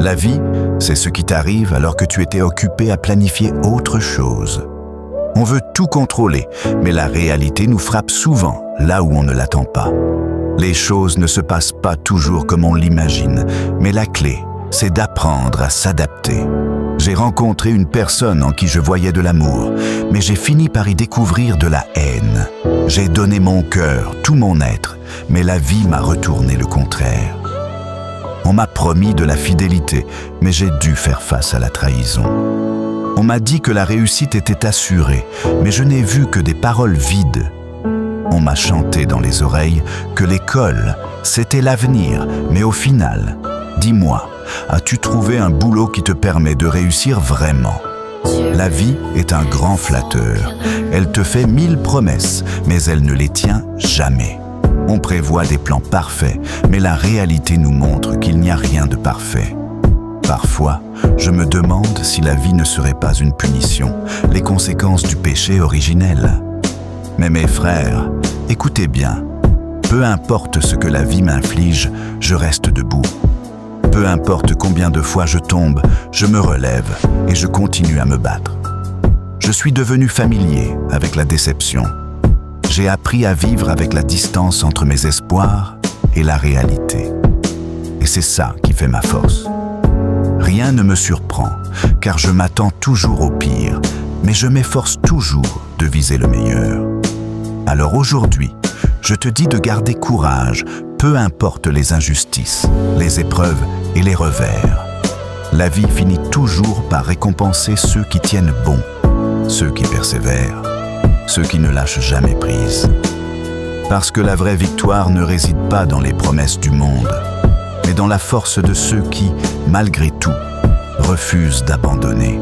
La vie, c'est ce qui t'arrive alors que tu étais occupé à planifier autre chose. On veut tout contrôler, mais la réalité nous frappe souvent là où on ne l'attend pas. Les choses ne se passent pas toujours comme on l'imagine, mais la clé, c'est d'apprendre à s'adapter. J'ai rencontré une personne en qui je voyais de l'amour, mais j'ai fini par y découvrir de la haine. J'ai donné mon cœur, tout mon être, mais la vie m'a retourné le contraire. On m'a promis de la fidélité, mais j'ai dû faire face à la trahison. On m'a dit que la réussite était assurée, mais je n'ai vu que des paroles vides. On m'a chanté dans les oreilles que l'école, c'était l'avenir, mais au final, dis-moi, as-tu trouvé un boulot qui te permet de réussir vraiment ? La vie est un grand flatteur. Elle te fait 1000 promesses, mais elle ne les tient jamais. On prévoit des plans parfaits, mais la réalité nous montre qu'il n'y a rien de parfait. Parfois, je me demande si la vie ne serait pas une punition, les conséquences du péché originel. Mais mes frères, écoutez bien, peu importe ce que la vie m'inflige, je reste debout. Peu importe combien de fois je tombe, je me relève et je continue à me battre. Je suis devenu familier avec la déception. J'ai appris à vivre avec la distance entre mes espoirs et la réalité. Et c'est ça qui fait ma force. Rien ne me surprend, car je m'attends toujours au pire, mais je m'efforce toujours de viser le meilleur. Alors aujourd'hui, je te dis de garder courage, peu importe les injustices, les épreuves et les revers. La vie finit toujours par récompenser ceux qui tiennent bon, ceux qui persévèrent, ceux qui ne lâchent jamais prise. Parce que la vraie victoire ne réside pas dans les promesses du monde, mais dans la force de ceux qui, malgré tout, refusent d'abandonner.